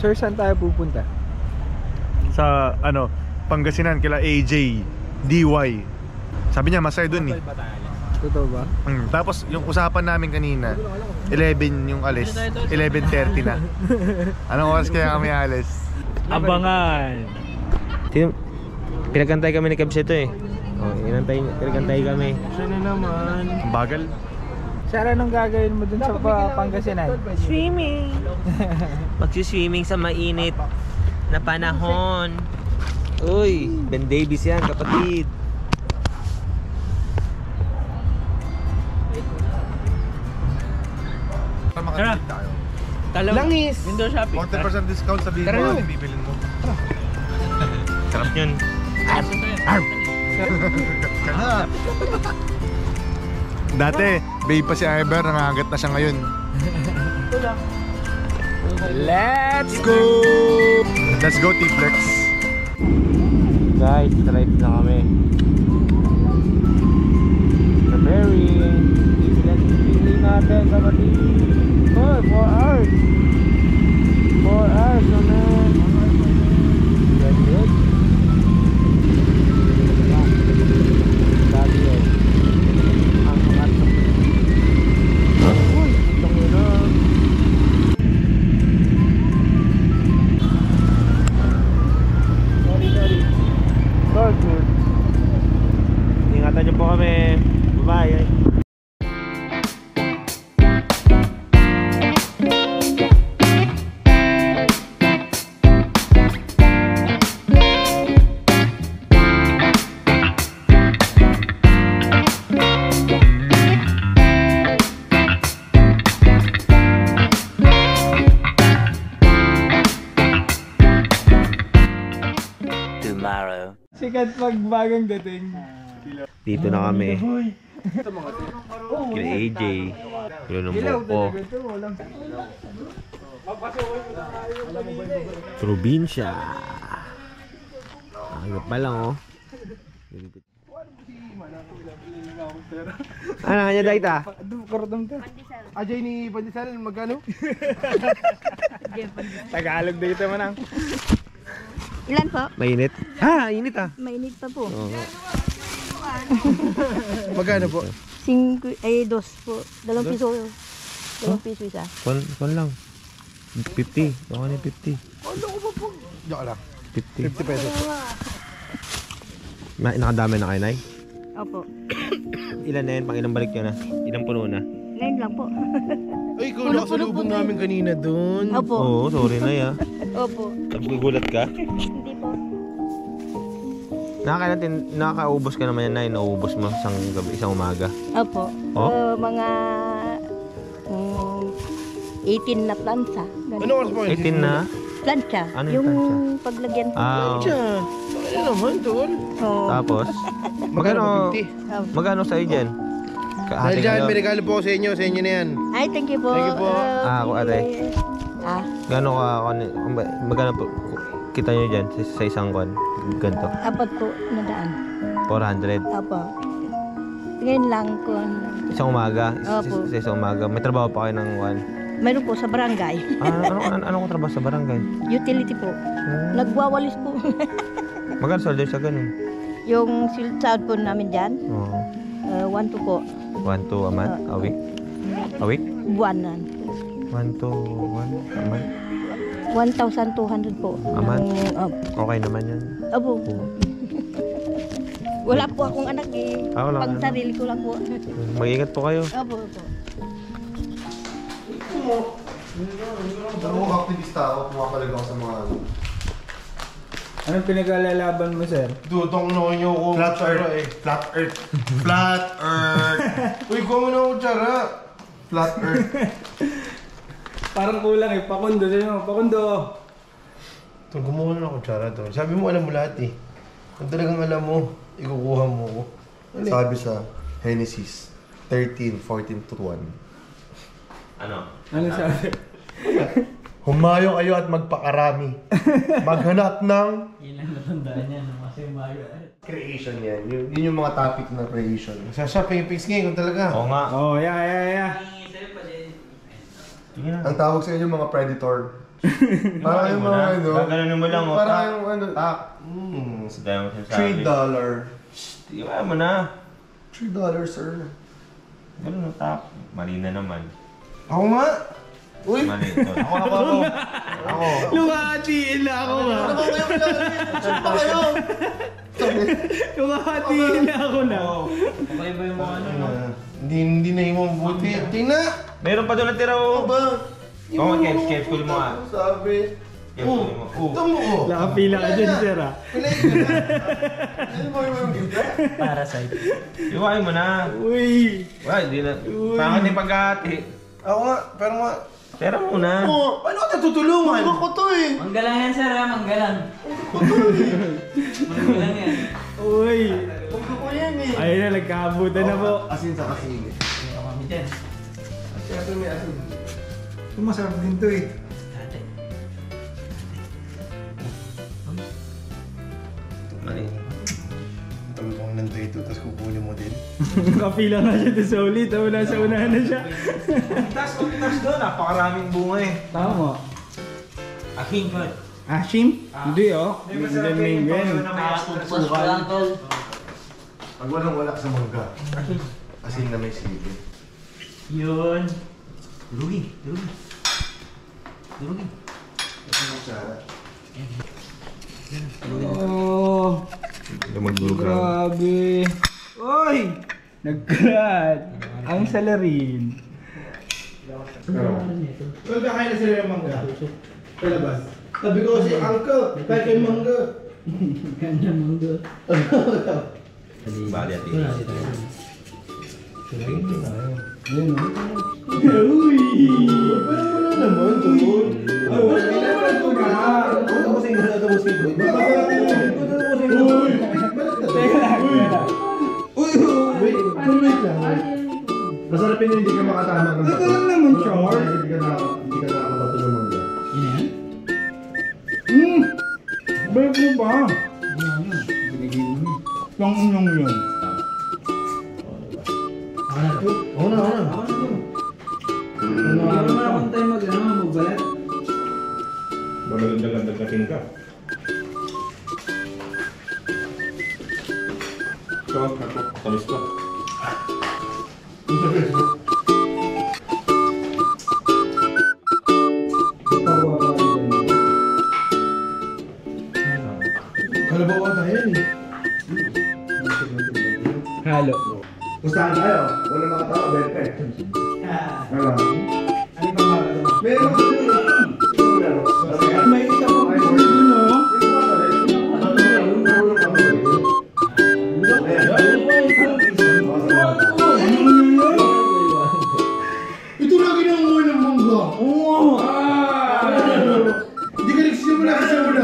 Sir, saan tayo pupunta? Sa ano, Pangasinan kila AJ, DY. Sabi niya masaya dun eh. Totoo ba? Tapos yung usapan namin kanina 11 yung alis, 11:30 na. Anong oras kaya kami alis? Abangan. Pinagkantay kami ni Kabs ito eh. Oh, pinagkantay kami. Siya na naman. Ang bagal. Sir, anong gagawin mo dun sa Pangasinan? Swimming. Magsiswimming sa mainit na panahon. Uy, Ben Davis yan, kapatid. Tara. Langis! Window shopping. 40% discount sa bili mo, ano bibilin mo? Sarap yun. Dati, babe pa si Iber, nangangagat na siya ngayon. Let's go! Let's go, T-Flex. Guys, drive na kami. The ferry. Pili natin, kapatid. Oh, 4 hours. 4 hours, man. That's it. Sabi yun. Ang ato. Uy, itong ino. Sorry. Good. Ingatan niyo po kami. Bye-bye. Sikat pag bagong dating. Dito na kami. Kila AJ. Kila Numoko. Probinsya. Agap pa lang oh. Ano kanya daita? Kordong ka. Ajay ni Pandesal, magkano? Tagalog dito manang. Ilan po? Mainit? Ah, init ah. Mainit pa po. Oo. Magkano po? 2 po. 2 piso. 2 piso isa. Kon lang. 50. Baka na 50. Ano ko ba po? Diyan lang. 50. 50 pesos. Nakadami na kayo, Nay? Opo. Ilan na yun? Pang ilang balik yun na? Ilang puno na? Ngayon lang po. Ay, ikaw nakasalubong namin kanina dun. Opo. Oo, sorry na ya. Opo. Nagugulat ka? Hindi po. Nakakaubos ka naman yan, Nay. Nauubos mo isang gabi, isang umaga. Opo. Oh? Mga 18 na plancha. Ano oras po? 18 na? Plancha. Ano yung yung paglagyan po. Diyan. Ano naman doon? Oo. Tapos? Magkano sa'yo dyan? Dahil dyan, may regalo po ako sa inyo. Sa inyo na yan. Ay, thank you po. Thank you po. Ako ate. Magkano po kita nyo dyan sa isang kwan? Ganito? Apat po na daan. 400. Opo. Ngayon lang ko. Isang umaga? Opo. Sa isang umaga. May trabaho pa kayo ng kwan? Mayroon po sa barangay. Anong trabaho sa barangay? Utility po. Nagwawalis po. Magkano sweldo sa ganun? Yung silsad po namin dyan, Oo. 1 to po. 1 to a month? A week? A week? Buwanan. 1 to 1 a month? 1,200 po. A month? Opo. Okay naman yan. Opo. Wala po akong anak eh. Wala Pang ka. sarili ko lang po. Mag-ingat po kayo. Opo, opo. Ako aktivista ako, pumapalag ako sa mga Anong pinag-alalaban mo, sir? Dutong na nyo ko. Flat Earth. Flat Earth. Flat Earth. Uy, kuha mo na ako tsara. Flat Earth. Parang kulang eh. Pakundo sa'yo. Pakundo. Tol, gumawa na ako tsara to. Sabi mo alam mo lahat eh. Kung talagang alam mo, ikukuha mo ko. Ano? Sabi sa Genesis 13:14 to 1. Ano? Ano sabi? Humayo kayo at magpakarami. Maghanap ng Yun lang natandaan niya, no? Kasi umayo. creation yan. Yun yung mga topic ng creation. Sasaping fix ngayon kung talaga. Oo nga. Oh, yeah. Ang tawag sa inyo mga predator. Parang yung mga ano. Gaganon mo lang. Parang yung ano. Sa dami mo sinasabi. $3. Iwan mo na. $3, sir. Ganun ang tap. Mali na naman. Ako nga. Uy! Mali ito. Ako. Lumahatiin na ako nga. Ano ba kayo kailangan? Saan pa kayo? Lumahatiin na ako na. Okay ba yung mga ano, no? Hindi na yung buti. Tingnan! Meron pa doon na tira Ano oh. ba? Oo, Kev, school mo nga. Sabi. Kev, school mo. Ito mo oh! Nakapila ka dyan, sir ah. Pilay ka na! Ano mo yung gift? Parasite. Iwain mo na. Uy. Wala, hindi na. Pangat yung pagkati. Ako nga, pero nga. Tira muna. Oh, paano ka tutulungan? Ako to eh! Manggalang yan, sir, ha? Manggalang. Manggalang yan. Uy. Ako yan eh! Ayun na, nagkakabutan na po. Asin sa kasing. Ano kami dyan? Siyempre may asin. Masarap din to eh. Dati. Mali. Talbong ng ito, tapos kukunin mo din. Nakapila nga siya doon sa ulit. Tama na sa unahan na siya. Tas doon. Napakaraming bunga eh. Tama. Aking ko. Ashim? Hindi oh. Hindi minggan. Nakapupos ko lang, tol. Pag walang-wala sa mangga. Asin na may sili. Yun. Durugin. Oh. Grabe. Uy! Nagkarat. Ang salarin. Well, kakain na sila ng mangga. Sa labas. Sabi ko kasi, Uncle, kahit kayo mangga. Kanya mangga. Bali at Uy! Pero wala naman, tol. Kailangan ko na. Ako sa inyo na tapos ito. Wait lang. Masarapin na hindi ka makatama ng bato. Ito lang naman, Char. Hindi ka nakakabato ng mangga. Yun yan? Balik mo ba? Pang inyong yun. Oo na. Hindi naman akong tayo magbalat. Magandang-gandang ka. Tamis ka. Kalabaw tayo yan eh. Halo. Pustahan tayo. Wala makatawa, bete. Ano? Meron ko May isa pa po dun oh. ito lagi nang umuwi ng mangga. Oo. Hindi ka nagsisimula kasi muna.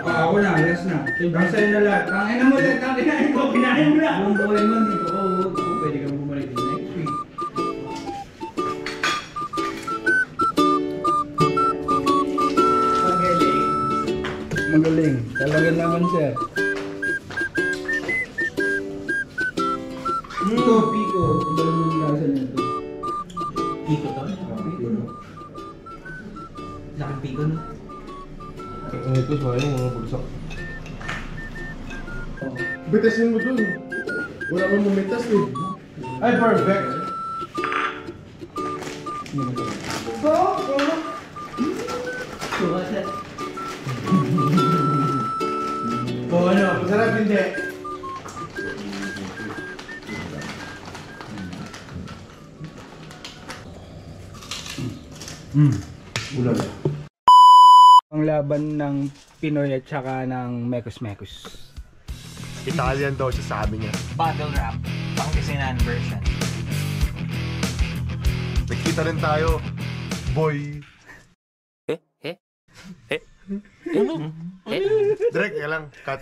Ako na, last na. Basta yun na lahat. Ang ina mo lang, ang kinain ko, kinain mo na. Yung buhay man dito, pwede kang bumalik din next week. Magaling. Talaga naman, sir. Ito, Pico. Ang dami yung lasa nito. Piko to? Laking piko, no? Ito sa mga bulsak. Bitasin mo dun. Wala kang mumitas eh. Ay, perfect. Suka, sir. O ano, masarap hindi. Ulan. Ang laban ng Pinoy at saka ng Mekos-Mekos. Italian daw siya, sabi niya. Bottle wrap, Pangasinan version. Nagkita rin tayo, boy. Direk, yan lang. Cut.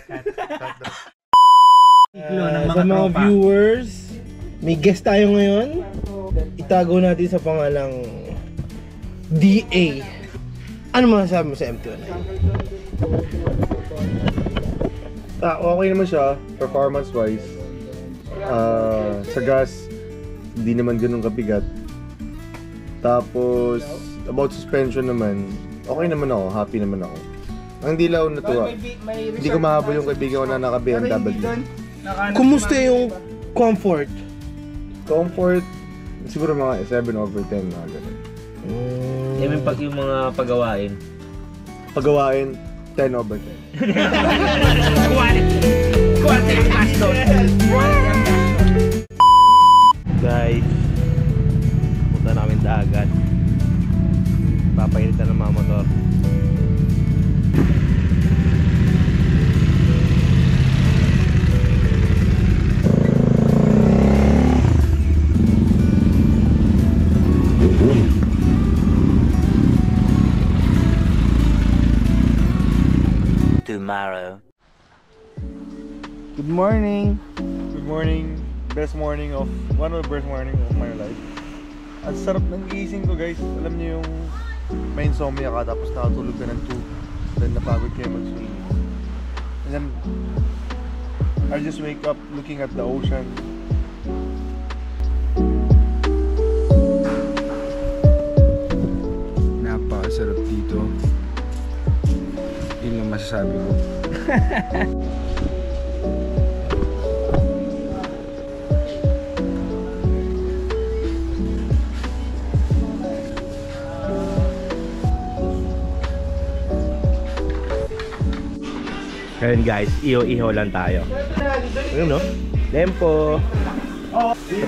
Sa mga viewers, may guest tayo ngayon. Itago natin sa pangalang DA. Ano masasabi mo sa MT-09? Okay naman siya, performance-wise. Sa gas, hindi naman ganun kabigat. Tapos, about suspension naman, okay naman ako, happy naman ako. Ang hindi lang ako natuwa, hindi ko mahabol yung kaibigan ko na naka-BMW. Kumusta yung comfort? Comfort, siguro mga 7/10 na gano'n. Yung pag yung mga pagawain. Pagawain, 10/10. Guys, punta namin dagat. Papainitan ng mga motor. Tomorrow. Good morning! Good morning, best morning of, one of the best morning of my life. Ang sarap ng gising ko guys, alam niyo yung may insomnia ka tapos nakatulog ka ng 2, then napagod kayo mag-swim. And then, I just wake up looking at the ocean. Napakasarap dito. Yun lang masasabi ko. Ngayon guys, iho-iho lang tayo. Ayun no? Tempo.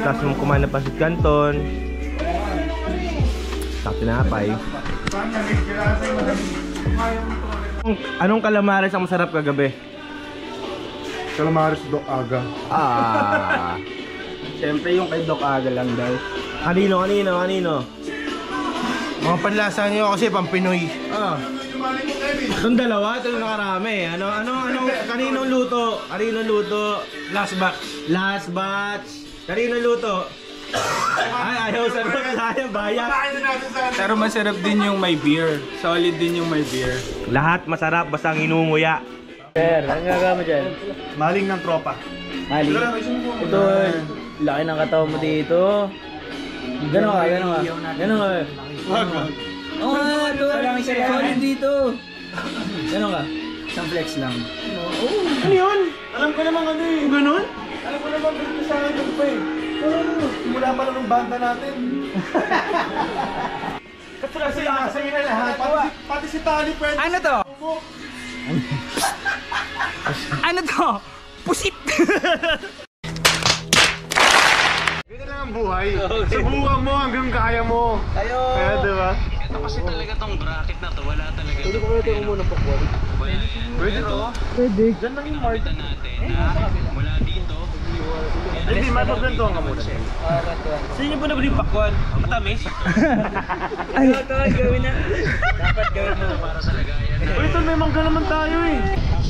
Tapos mo kumain ng pasit canton. Tapos tinapay. Anong calamares ang masarap kagabi? Calamares do aga. Siyempre yung kay Doc Aga lang daw. Kanino? Mga panlasa nyo kasi pang Pinoy. Itong dalawa, ito yung nakarami. Kaninong luto? Last batch. Last batch. Kaninong luto? Ay, ayaw sa sayang bayan. Pero masarap din yung may beer. Solid din yung may beer. Lahat masarap, basta ang inunguya. Sir, ano gagawin mo dyan? Maling ng tropa. Mali. Ito, laki ng katawan mo dito. Ganon ka. Oo nga, ito. Solid dito. Ganon ka. Isang flex lang. Ano yun? Alam ko naman ano eh. Ganun? Alam ko naman ganun sa akin pa eh. Mula pa lang ng banda natin. Kasi sa'yo na lahat. Pati si Tali pwede. Ano to? Ano to? Pusit! Ganyan lang ang buhay. Subukan mo hanggang kaya mo. Kaya diba? Ito kasi talaga tong bracket na to, wala talaga. Pwede ko pwede ko muna pakwal. Pwede to. Pwede. Diyan lang yung mark. Natin na mula dito. Hindi, mapaglantuan ka muna. Sino niyo po na ba yung pakwan? Matamis? Ito, gawin na. Dapat gawin mo para sa lagayan. Uy, ito may mangga naman tayo eh.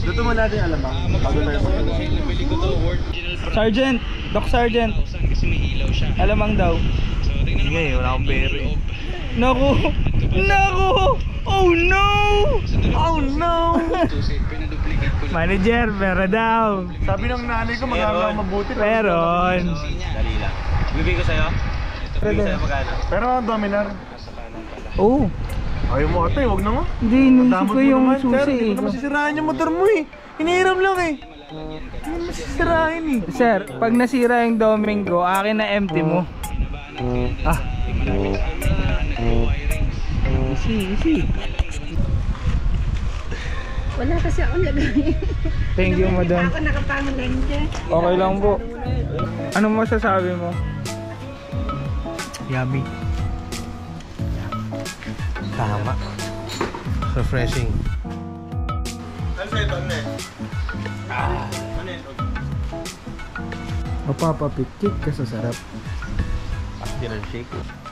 Luto mo natin alamang. Bago tayo Dahil nabili ko to, original price. Sergeant! Doc Sergeant! Kasi may ilaw siya. Alamang daw. So, tingnan naman. Wala akong pera eh. Naku! Oh no! Oh no! Pinaduplicate ko lang. Manager, pera daw. Sabi ng nanay ko magkakaroon mabuti. Meron. Dali lang. Bibigay ko sa'yo? Bibigay ko sa'yo magkano? Pero ang dominar. Oh, Ayaw mo ate, wag na nga. hindi inisip Damot ko mo yung naman, sir. susi. Hindi ko naman sisirahan yung motor mo eh. Hinihiram lang eh. Hindi mo masisirahin eh. Sir, pag nasira yung Domingo, akin na empty mo. Easy. Wala kasi ako lagay. Thank you, madam. Ako nakapangalan dyan. Okay lang po. Ano masasabi mo? Yummy. Tama. Refreshing. Mapapapikit ka sa sarap. Pastil and shake.